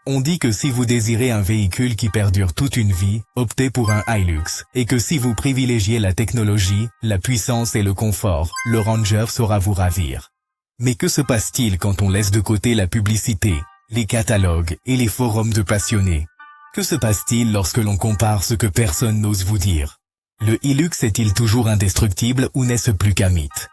On dit que si vous désirez un véhicule qui perdure toute une vie, optez pour un Hilux, et que si vous privilégiez la technologie, la puissance et le confort, le Ranger saura vous ravir. Mais que se passe-t-il quand on laisse de côté la publicité, les catalogues et les forums de passionnés? Que se passe-t-il lorsque l'on compare ce que personne n'ose vous dire? Le Hilux est-il toujours indestructible ou n'est-ce plus qu'un mythe?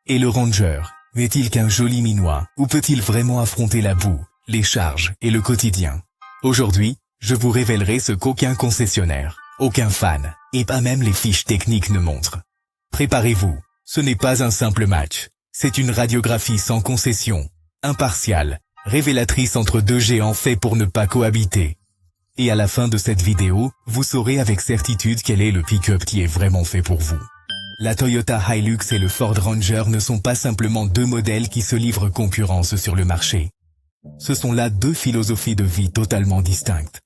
Et le Ranger, n'est-il qu'un joli minois, ou peut-il vraiment affronter la boue, les charges et le quotidien? Aujourd'hui, je vous révélerai ce qu'aucun concessionnaire, aucun fan, et pas même les fiches techniques ne montrent. Préparez-vous, ce n'est pas un simple match, c'est une radiographie sans concession, impartiale, révélatrice entre deux géants faits pour ne pas cohabiter. Et à la fin de cette vidéo, vous saurez avec certitude quel est le pick-up qui est vraiment fait pour vous. La Toyota Hilux et le Ford Ranger ne sont pas simplement deux modèles qui se livrent concurrence sur le marché. Ce sont là deux philosophies de vie totalement distinctes.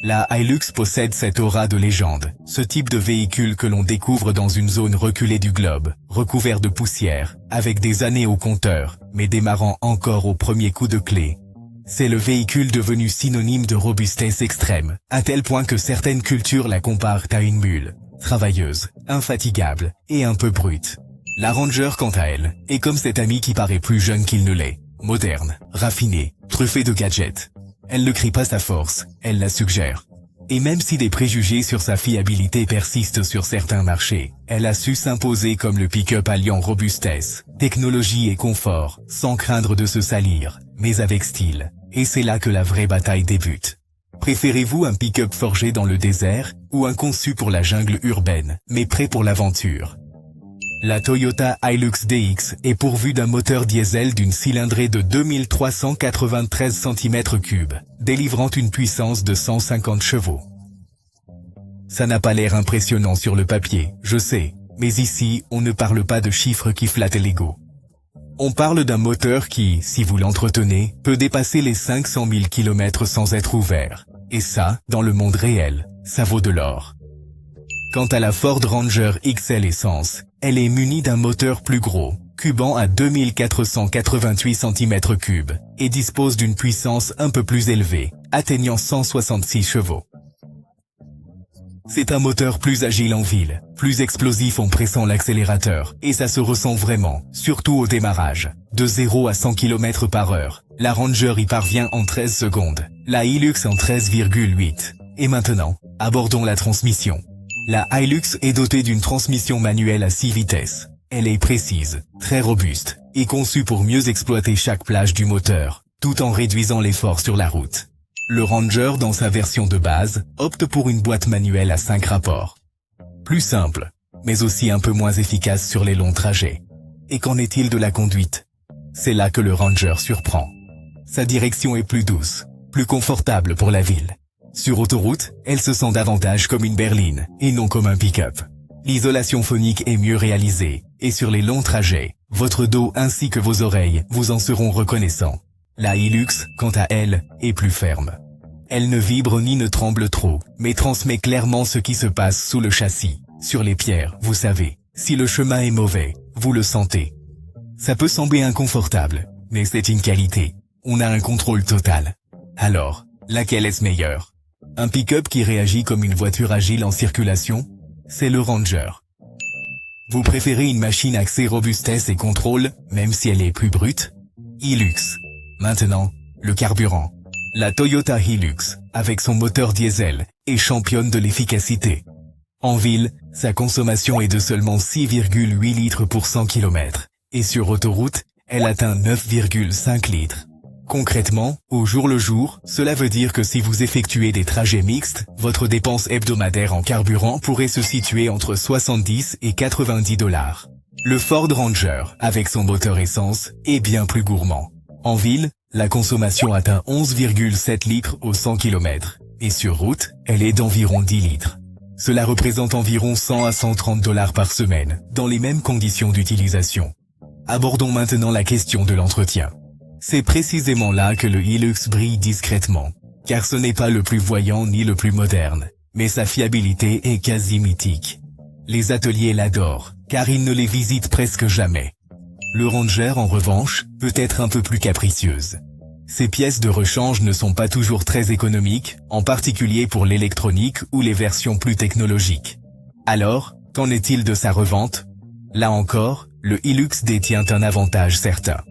La Hilux possède cette aura de légende, ce type de véhicule que l'on découvre dans une zone reculée du globe, recouvert de poussière, avec des années au compteur, mais démarrant encore au premier coup de clé. C'est le véhicule devenu synonyme de robustesse extrême, à tel point que certaines cultures la comparent à une mule, travailleuse, infatigable et un peu brute. La Ranger, quant à elle, est comme cet ami qui paraît plus jeune qu'il ne l'est. Moderne, raffinée, truffée de gadgets. Elle ne crie pas sa force, elle la suggère. Et même si des préjugés sur sa fiabilité persistent sur certains marchés, elle a su s'imposer comme le pick-up alliant robustesse, technologie et confort, sans craindre de se salir, mais avec style. Et c'est là que la vraie bataille débute. Préférez-vous un pick-up forgé dans le désert, ou un conçu pour la jungle urbaine, mais prêt pour l'aventure? La Toyota Hilux DX est pourvue d'un moteur diesel d'une cylindrée de 2393 cm3, délivrant une puissance de 150 chevaux. Ça n'a pas l'air impressionnant sur le papier, je sais, mais ici, on ne parle pas de chiffres qui flattent l'ego. On parle d'un moteur qui, si vous l'entretenez, peut dépasser les 500 000 km sans être ouvert. Et ça, dans le monde réel, ça vaut de l'or. Quant à la Ford Ranger XL Essence, elle est munie d'un moteur plus gros, cubant à 2488 cm3, et dispose d'une puissance un peu plus élevée, atteignant 166 chevaux. C'est un moteur plus agile en ville, plus explosif en pressant l'accélérateur, et ça se ressent vraiment, surtout au démarrage. De 0 à 100 km/h, la Ranger y parvient en 13 secondes, la Hilux en 13,8. Et maintenant, abordons la transmission. La Hilux est dotée d'une transmission manuelle à 6 vitesses. Elle est précise, très robuste, et conçue pour mieux exploiter chaque plage du moteur, tout en réduisant l'effort sur la route. Le Ranger, dans sa version de base, opte pour une boîte manuelle à 5 rapports. Plus simple, mais aussi un peu moins efficace sur les longs trajets. Et qu'en est-il de la conduite? C'est là que le Ranger surprend. Sa direction est plus douce, plus confortable pour la ville. Sur autoroute, elle se sent davantage comme une berline, et non comme un pick-up. L'isolation phonique est mieux réalisée, et sur les longs trajets, votre dos ainsi que vos oreilles vous en seront reconnaissants. La Hilux, quant à elle, est plus ferme. Elle ne vibre ni ne tremble trop, mais transmet clairement ce qui se passe sous le châssis. Sur les pierres, vous savez, si le chemin est mauvais, vous le sentez. Ça peut sembler inconfortable, mais c'est une qualité. On a un contrôle total. Alors, laquelle est-ce meilleure? Un pick-up qui réagit comme une voiture agile en circulation? C'est le Ranger. Vous préférez une machine axée robustesse et contrôle, même si elle est plus brute? Hilux. Maintenant, le carburant. La Toyota Hilux, avec son moteur diesel, est championne de l'efficacité. En ville, sa consommation est de seulement 6,8 litres pour 100 km, et sur autoroute, elle atteint 9,5 litres. Concrètement, au jour le jour, cela veut dire que si vous effectuez des trajets mixtes, votre dépense hebdomadaire en carburant pourrait se situer entre 70 et 90 $. Le Ford Ranger, avec son moteur essence, est bien plus gourmand. En ville, la consommation atteint 11,7 litres au 100 km, et sur route, elle est d'environ 10 litres. Cela représente environ 100 à 130 $ par semaine, dans les mêmes conditions d'utilisation. Abordons maintenant la question de l'entretien. C'est précisément là que le Hilux brille discrètement, car ce n'est pas le plus voyant ni le plus moderne, mais sa fiabilité est quasi mythique. Les ateliers l'adorent, car ils ne les visitent presque jamais. Le Ranger, en revanche, peut être un peu plus capricieuse. Ces pièces de rechange ne sont pas toujours très économiques, en particulier pour l'électronique ou les versions plus technologiques. Alors, qu'en est-il de sa revente? Là encore, le Hilux détient un avantage certain.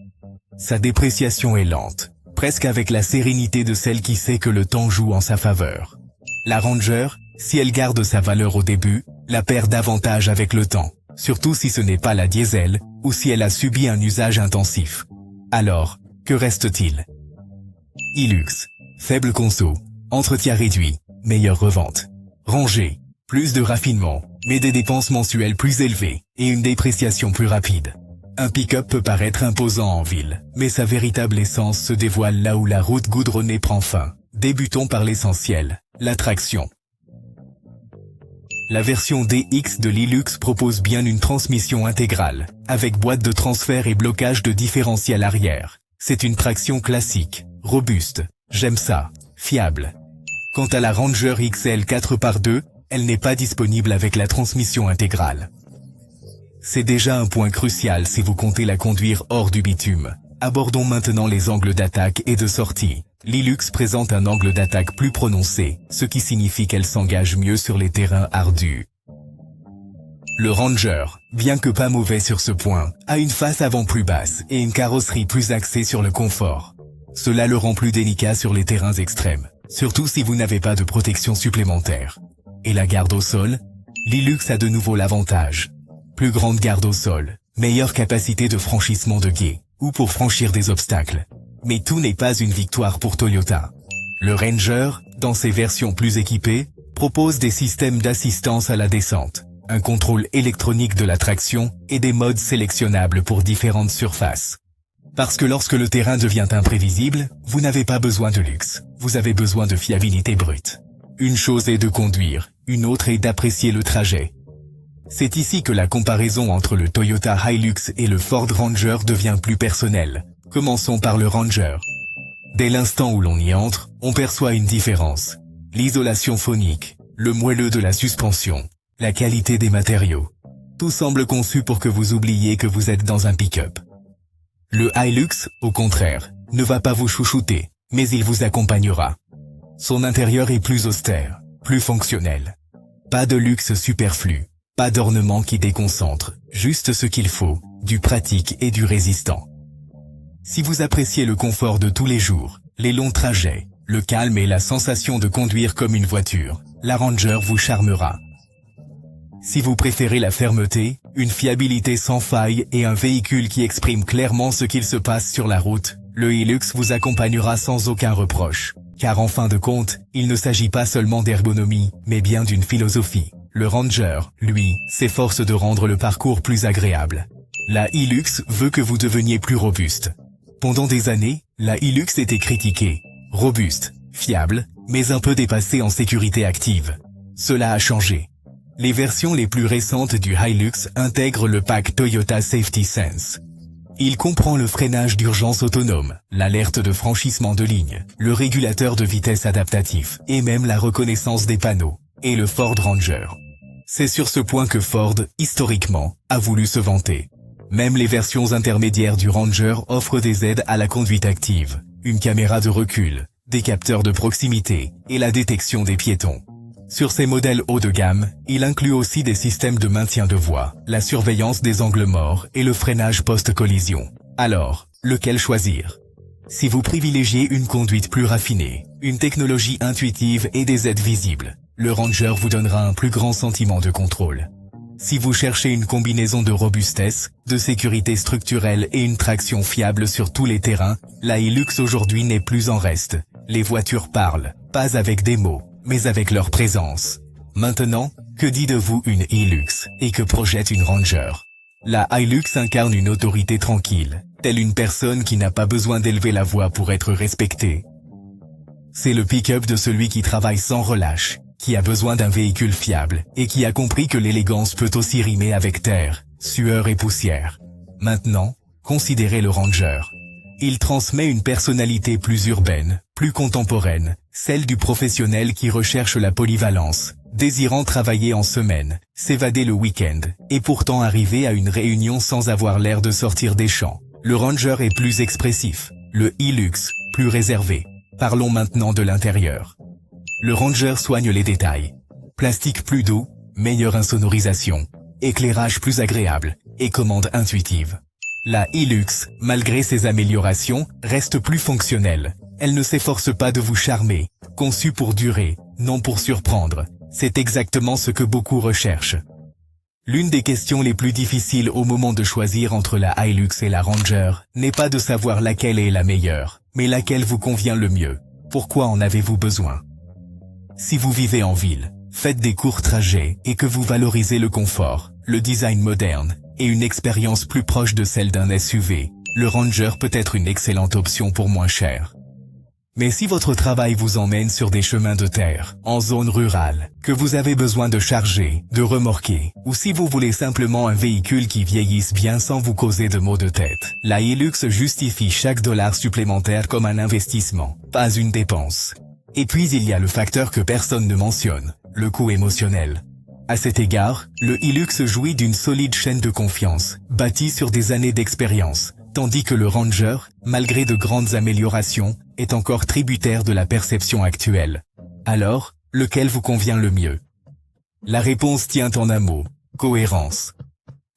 Sa dépréciation est lente, presque avec la sérénité de celle qui sait que le temps joue en sa faveur. La Ranger, si elle garde sa valeur au début, la perd davantage avec le temps, surtout si ce n'est pas la diesel, ou si elle a subi un usage intensif. Alors, que reste-t-il? Hilux, faible conso, entretien réduit, meilleure revente. Ranger, plus de raffinement, mais des dépenses mensuelles plus élevées, et une dépréciation plus rapide. Un pick-up peut paraître imposant en ville, mais sa véritable essence se dévoile là où la route goudronnée prend fin. Débutons par l'essentiel, la traction. La version DX de l'Hilux propose bien une transmission intégrale, avec boîte de transfert et blocage de différentiel arrière. C'est une traction classique, robuste, j'aime ça, fiable. Quant à la Ranger XL 4x2, elle n'est pas disponible avec la transmission intégrale. C'est déjà un point crucial si vous comptez la conduire hors du bitume. Abordons maintenant les angles d'attaque et de sortie. L'Hilux présente un angle d'attaque plus prononcé, ce qui signifie qu'elle s'engage mieux sur les terrains ardus. Le Ranger, bien que pas mauvais sur ce point, a une face avant plus basse et une carrosserie plus axée sur le confort. Cela le rend plus délicat sur les terrains extrêmes, surtout si vous n'avez pas de protection supplémentaire. Et la garde au sol? L'Hilux a de nouveau l'avantage. Plus grande garde au sol, meilleure capacité de franchissement de gué, ou pour franchir des obstacles. Mais tout n'est pas une victoire pour Toyota. Le Ranger, dans ses versions plus équipées, propose des systèmes d'assistance à la descente, un contrôle électronique de la traction et des modes sélectionnables pour différentes surfaces. Parce que lorsque le terrain devient imprévisible, vous n'avez pas besoin de luxe, vous avez besoin de fiabilité brute. Une chose est de conduire, une autre est d'apprécier le trajet. C'est ici que la comparaison entre le Toyota Hilux et le Ford Ranger devient plus personnelle. Commençons par le Ranger. Dès l'instant où l'on y entre, on perçoit une différence. L'isolation phonique, le moelleux de la suspension, la qualité des matériaux. Tout semble conçu pour que vous oubliez que vous êtes dans un pick-up. Le Hilux, au contraire, ne va pas vous chouchouter, mais il vous accompagnera. Son intérieur est plus austère, plus fonctionnel. Pas de luxe superflu, pas d'ornement qui déconcentre, juste ce qu'il faut, du pratique et du résistant. Si vous appréciez le confort de tous les jours, les longs trajets, le calme et la sensation de conduire comme une voiture, la Ranger vous charmera. Si vous préférez la fermeté, une fiabilité sans faille et un véhicule qui exprime clairement ce qu'il se passe sur la route, le Hilux vous accompagnera sans aucun reproche. Car en fin de compte, il ne s'agit pas seulement d'ergonomie, mais bien d'une philosophie. Le Ranger, lui, s'efforce de rendre le parcours plus agréable. La Hilux veut que vous deveniez plus robuste. Pendant des années, la Hilux était critiquée. Robuste, fiable, mais un peu dépassée en sécurité active. Cela a changé. Les versions les plus récentes du Hilux intègrent le pack Toyota Safety Sense. Il comprend le freinage d'urgence autonome, l'alerte de franchissement de ligne, le régulateur de vitesse adaptatif et même la reconnaissance des panneaux, et le Ford Ranger. C'est sur ce point que Ford, historiquement, a voulu se vanter. Même les versions intermédiaires du Ranger offrent des aides à la conduite active, une caméra de recul, des capteurs de proximité et la détection des piétons. Sur ces modèles haut de gamme, il inclut aussi des systèmes de maintien de voie, la surveillance des angles morts et le freinage post-collision. Alors, lequel choisir? Si vous privilégiez une conduite plus raffinée, une technologie intuitive et des aides visibles, le Ranger vous donnera un plus grand sentiment de contrôle. Si vous cherchez une combinaison de robustesse, de sécurité structurelle et une traction fiable sur tous les terrains, la Hilux aujourd'hui n'est plus en reste. Les voitures parlent, pas avec des mots, mais avec leur présence. Maintenant, que dit de vous une Hilux, et que projette une Ranger? La Hilux incarne une autorité tranquille, telle une personne qui n'a pas besoin d'élever la voix pour être respectée. C'est le pick-up de celui qui travaille sans relâche, qui a besoin d'un véhicule fiable, et qui a compris que l'élégance peut aussi rimer avec terre, sueur et poussière. Maintenant, considérez le Ranger. Il transmet une personnalité plus urbaine, plus contemporaine, celle du professionnel qui recherche la polyvalence, désirant travailler en semaine, s'évader le week-end, et pourtant arriver à une réunion sans avoir l'air de sortir des champs. Le Ranger est plus expressif. Le Hilux, plus réservé. Parlons maintenant de l'intérieur. Le Ranger soigne les détails. Plastique plus doux, meilleure insonorisation, éclairage plus agréable et commande intuitive. La Hilux, malgré ses améliorations, reste plus fonctionnelle. Elle ne s'efforce pas de vous charmer, conçue pour durer, non pour surprendre. C'est exactement ce que beaucoup recherchent. L'une des questions les plus difficiles au moment de choisir entre la Hilux et la Ranger n'est pas de savoir laquelle est la meilleure, mais laquelle vous convient le mieux. Pourquoi en avez-vous besoin? Si vous vivez en ville, faites des courts trajets et que vous valorisez le confort, le design moderne et une expérience plus proche de celle d'un SUV, le Ranger peut être une excellente option pour moins cher. Mais si votre travail vous emmène sur des chemins de terre, en zone rurale, que vous avez besoin de charger, de remorquer, ou si vous voulez simplement un véhicule qui vieillisse bien sans vous causer de maux de tête, la Hilux justifie chaque dollar supplémentaire comme un investissement, pas une dépense. Et puis il y a le facteur que personne ne mentionne, le coût émotionnel. À cet égard, le Hilux jouit d'une solide chaîne de confiance, bâtie sur des années d'expérience, tandis que le Ranger, malgré de grandes améliorations, est encore tributaire de la perception actuelle. Alors, lequel vous convient le mieux? La réponse tient en un mot, cohérence.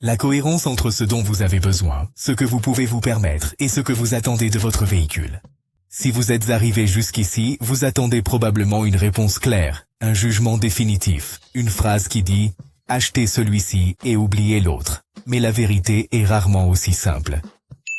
La cohérence entre ce dont vous avez besoin, ce que vous pouvez vous permettre et ce que vous attendez de votre véhicule. Si vous êtes arrivé jusqu'ici, vous attendez probablement une réponse claire, un jugement définitif, une phrase qui dit « Achetez celui-ci et oubliez l'autre ». Mais la vérité est rarement aussi simple.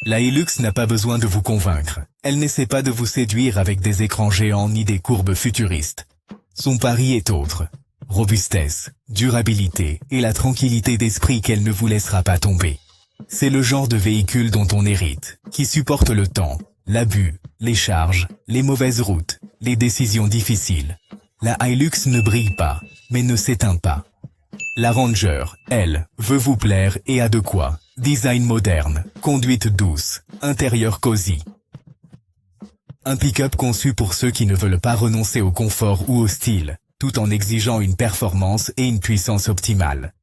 La Hilux n'a pas besoin de vous convaincre. Elle n'essaie pas de vous séduire avec des écrans géants ni des courbes futuristes. Son pari est autre. Robustesse, durabilité et la tranquillité d'esprit qu'elle ne vous laissera pas tomber. C'est le genre de véhicule dont on hérite, qui supporte le temps, l'abus, les charges, les mauvaises routes, les décisions difficiles. La Hilux ne brille pas, mais ne s'éteint pas. La Ranger, elle, veut vous plaire et a de quoi. Design moderne, conduite douce, intérieur cosy. Un pick-up conçu pour ceux qui ne veulent pas renoncer au confort ou au style, tout en exigeant une performance et une puissance optimale.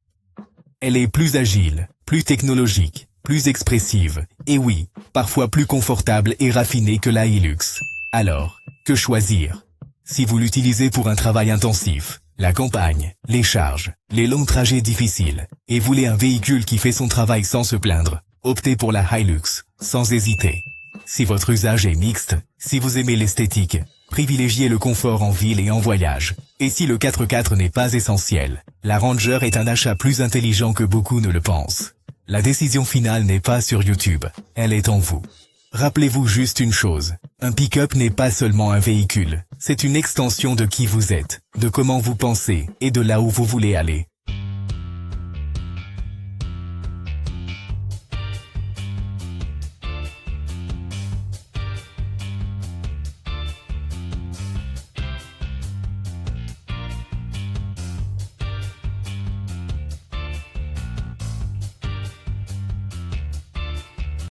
Elle est plus agile, plus technologique, plus expressive, et oui, parfois plus confortable et raffinée que la Hilux. Alors, que choisir? Si vous l'utilisez pour un travail intensif, la campagne, les charges, les longs trajets difficiles, et voulez un véhicule qui fait son travail sans se plaindre, optez pour la Hilux, sans hésiter. Si votre usage est mixte, si vous aimez l'esthétique, privilégiez le confort en ville et en voyage. Et si le 4x4 n'est pas essentiel, la Ranger est un achat plus intelligent que beaucoup ne le pensent. La décision finale n'est pas sur YouTube, elle est en vous. Rappelez-vous juste une chose, un pick-up n'est pas seulement un véhicule, c'est une extension de qui vous êtes, de comment vous pensez et de là où vous voulez aller.